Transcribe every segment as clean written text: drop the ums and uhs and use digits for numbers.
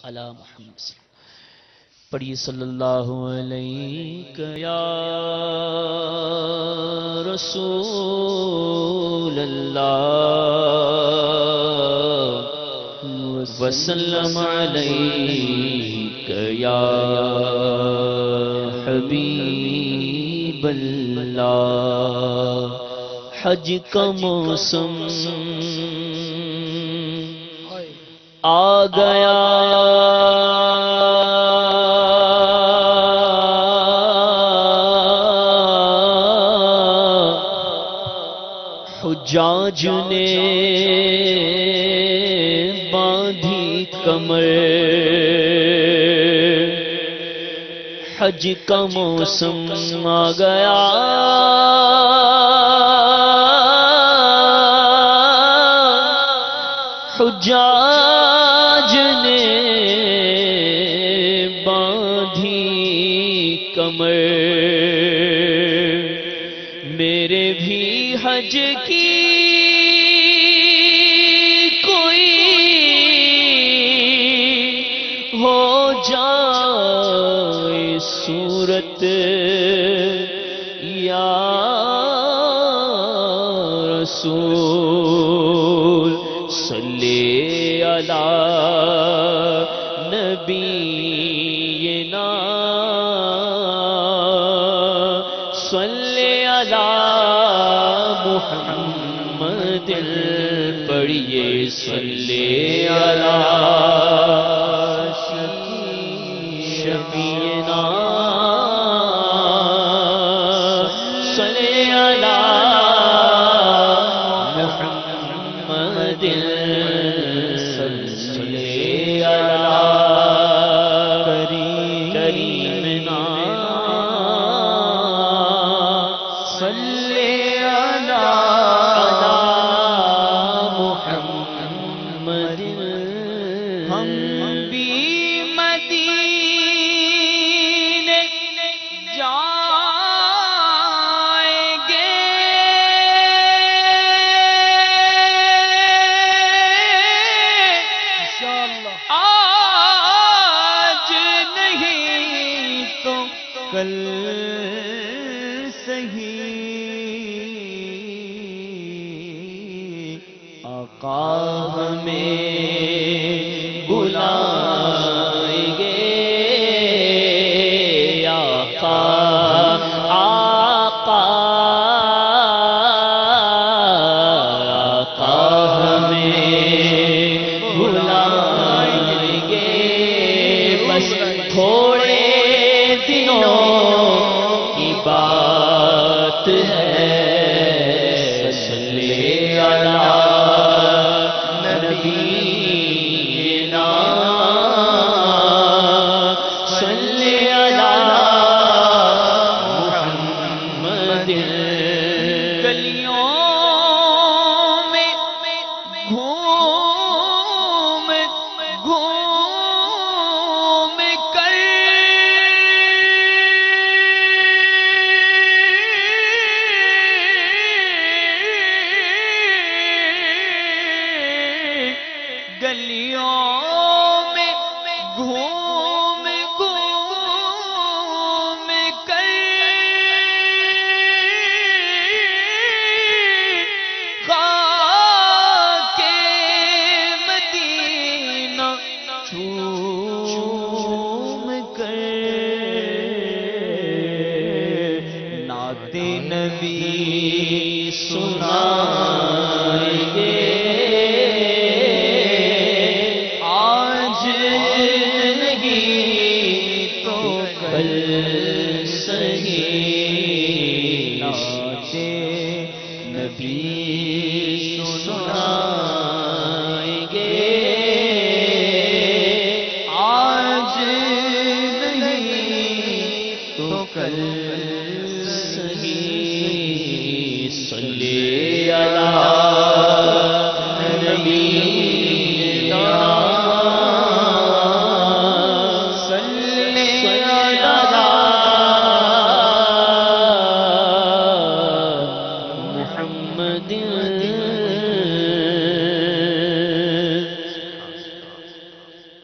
علی محمد پڑھی صلی اللہ علیہ یا رسول اللہ وسلم علیک یا حبیب اللہ حج کا موسم آ گیا حجاج نے باندھی کمر حج کا موسم آ گیا حجاج نے باندھی کمر میرے بھی حج کی کوئی ہو جائے صورت یا رسول صلی علی نبینا صلی علی محمد پڑھیے صلی علی شفیعنا صلی علی محمد صلی علی کریمنا صلی علی محمد ہم بھی مدینے جائیں گے انشاءاللہ آج نہیں تو کل صحیح آقا ہمیں بلائیں گے آقا آقا آقا ہمیں بلائیں گے بس تھوڑے دنوں کی بات ہے صلی علی نبینا صلی علی محمد گلیوں میں گھوم گھوم کر گلیوں میں گھوم گھوم کر خاک مدینہ چوم کر نعت نبی سنائیں گے صحیح نعت نبی سنائیں گے آج نہیں تو کل صحیح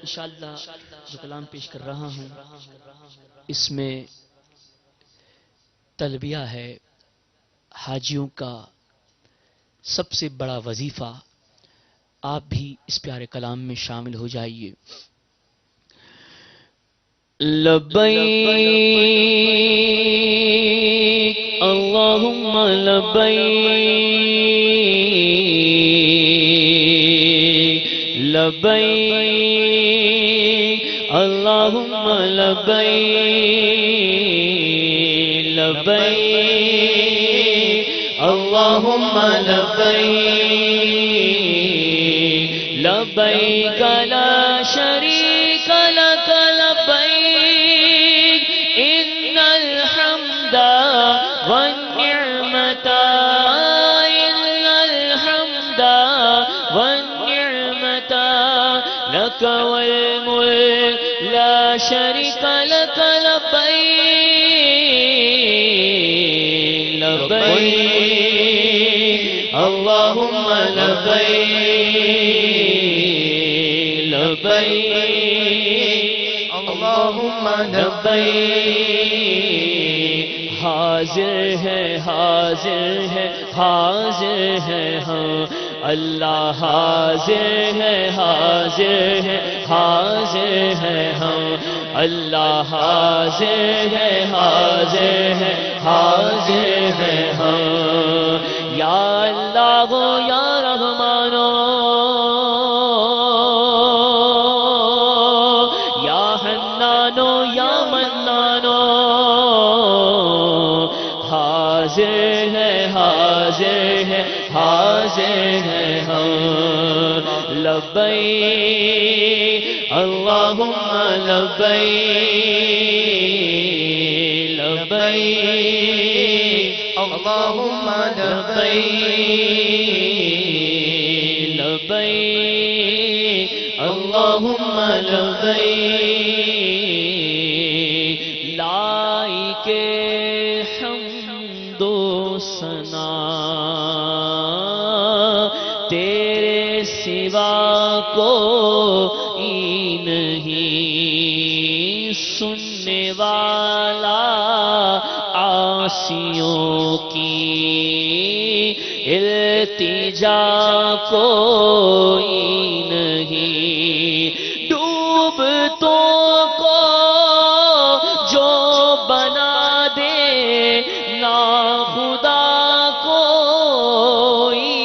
انشاءاللہ جو کلام پیش کر رہا ہوں اس میں تلبیہ ہے، حاجیوں کا سب سے بڑا وظیفہ. آپ بھی اس پیارے کلام میں شامل ہو جائیے. لبیک اللہم لبیک، لبیک اللہم لبیک، لبیک اللہم لبیک، لبیک لا شریک لک لبیک، ان الحمد والنعمت، ان الحمد والنعمت لک والملک لا شریک لک لبیک، لبیک اللہم لبیک، لبیک اللہم لبیک. حاضر ہے حاضر ہے حاضر ہے ہاں اللہ، حاضر ہے حاضر ہے حاضر ہے ہاں اللہ، حاضر ہے حاضر ہے حاضر ہے ہاں. یا اللہ یا رحمانو، یا حنانو یا منانو، حاضر ہے حاضر ہے حاضر ہے ہاں. لبیک اللہم لبیک، لبیک اللہم لبیک، لبیک اللہم لبیک. لائق حمد و ثنا تیرے سوا کوئی نہیں، سننے والا عاصیوں کی التجا کوئی نہیں، ڈوبتوں کو جو بنا دے نا خدا کوئی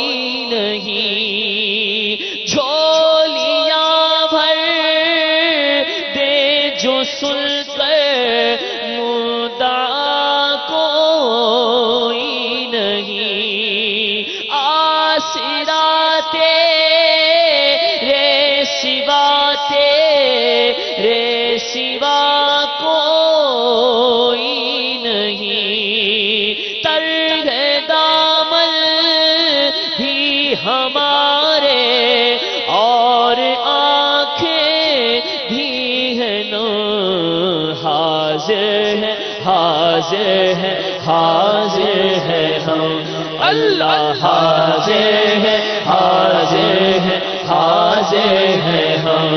نہیں، جھولیاں بھر دے جو سن کر مدعا کوئی نہیں، آسرا تیرے سوا تیرے سوا کوئی نہیں، ترگ دامن بھی ہمارے اور آنکھیں بھی ہیں نو، حاضر ہے حاضر ہے حاضر ہے ہم اللہ، حاضر ہے حاضر ہے حاضر ہے ہم.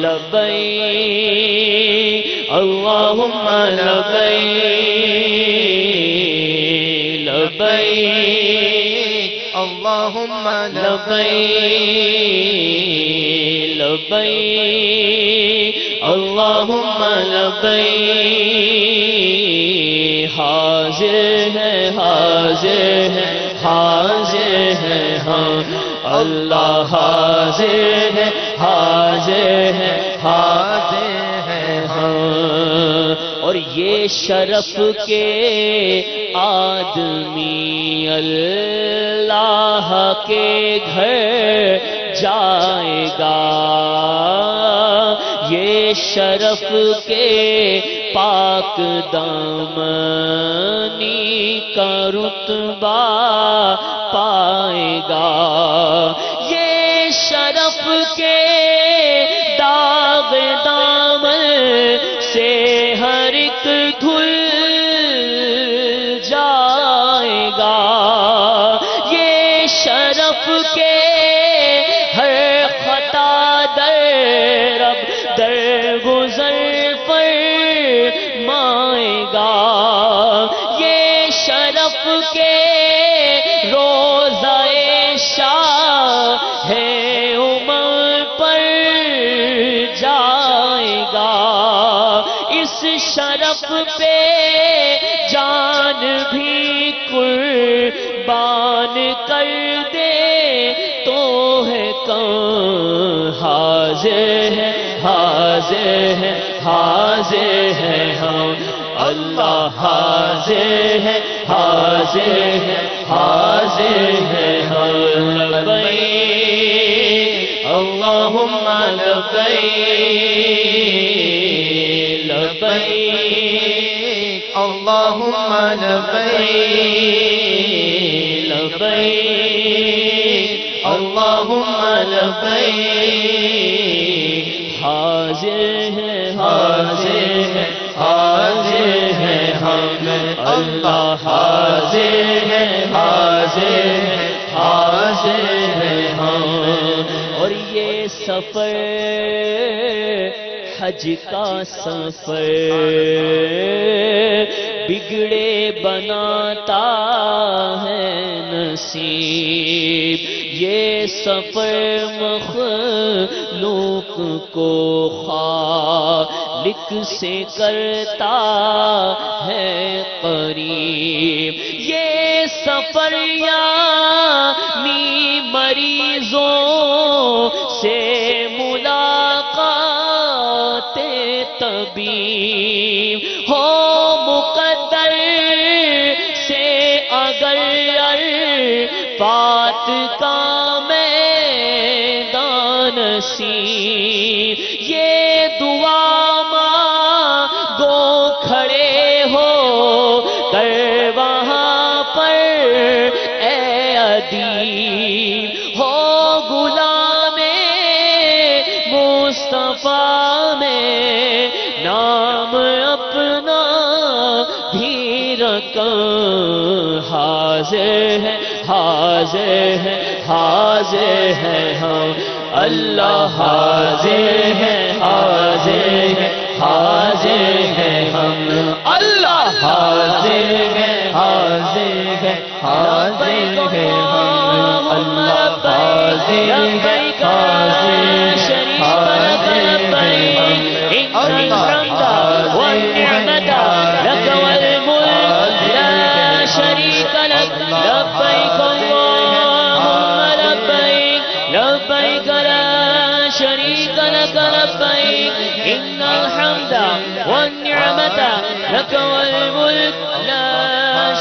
لبیک اللہم لبیک، لبیک اللہم لبیک، لبیک اللہم لبیک. حاضر ہے حاضر ہے حاضر ہے ہاں اللہ، حاضر ہے حاضر ہے حاضر ہے ہاں. اور یہ شرف کے آدمی اللہ کے گھر جائے گا، یہ شرف کے پاک دامنی کا رتبہ پائے گا، یہ شرف کے داغ دامن سے ہر ایک دھل جائے گا، یہ شرف کے ہر خطا در کے روضہ شاہ عمر پر جائے گا، اس شرف پہ جان بھی قربان کر دے تو ہے کون حاضر ہے، حاضر ہے، حاضر ہے ہم، اللہ حاضر ہے، حاضر ہے، حاضر ہے ہم، لبیک اللہم لبیک، لبیک اللہم لبیک، لبیک اللہم لبیک، حاضر ہے، حاضر ہے، حاضر ہے ہم، اللہ حاضر ہے، حاضر ہے، حاضر ہے ہم۔ اور یہ سفر حج کا سفر بگڑے بناتا ہے نصیب، یہ سفر مخلوق کو خالق سے کرتا ہے قریب، یہ سفر یعنی مریضوں سے ملاقات طبیب، ہو مقدر سے اگر عرفات کا میدان نصیب، یہ دعا مانگو کھڑے ہو کر وہاں پر اے ادیب، ہو غلام مصطفیٰ میں نام اپنا بھی رکھیں، حاضر ہے، حاضر ہے، حاضر ہے ہم، اللہ حاضر ہے، حاضر ہے، حاضر ہے ہم، اللہ حاضر ہے، حاضر ہے، حاضر ہے ہم، اللہ حاضر ہے، حاضر ہے، حاضر ہے ہم، اللہ والنعمة لك والملك لا شريك لك، لبيك اللهم لبيك، لبيك لا شريك لك لبيك، إن الحمد والنعمة لك والملك لا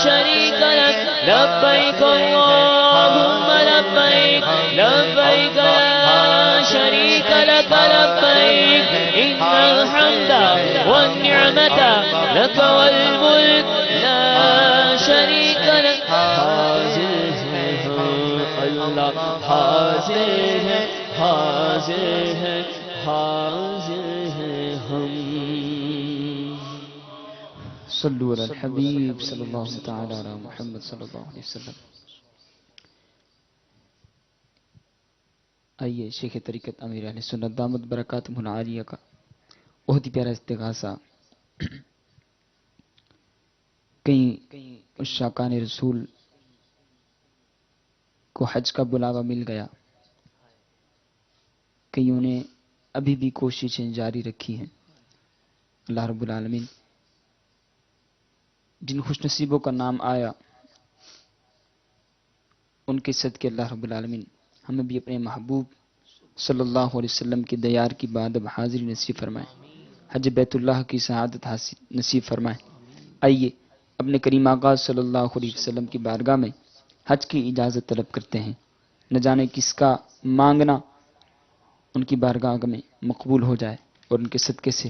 شريك لك، لبيك اللهم لبيك، لبيك لا شريك لك لبيك، إن الحمد والنعمة لك والملك لا شريك لك، حاضر ہے اللہ، حاضر ہے، حاضر ہے، حاضر ہے ہم۔ صلو علی الحبیب صلی اللہ تعالی علی محمد صلی اللہ علیہ وسلم۔ آئیے شیخ طریقت امیر اہل سنت دامت برکاتہم العالیہ کا بہت ہی پیارا استغاثہ، کئی عشاقان رسول کو حج کا بلاوا مل گیا، کئیوں نے ابھی بھی کوششیں جاری رکھی ہیں، اللہ رب العالمین جن خوش نصیبوں کا نام آیا ان کے صدقے اللہ رب العالمین ہمیں بھی اپنے محبوب صلی اللہ علیہ وسلم کی دیار کی بادب حاضری نصیب فرمائے، حج بیت اللہ کی سعادت نصیب فرمائے۔ آئیے اپنے کریم آقا صلی اللہ علیہ وسلم کی بارگاہ میں حج کی اجازت طلب کرتے ہیں، نہ جانے کس کا مانگنا ان کی بارگاہ میں مقبول ہو جائے اور ان کے صدقے سے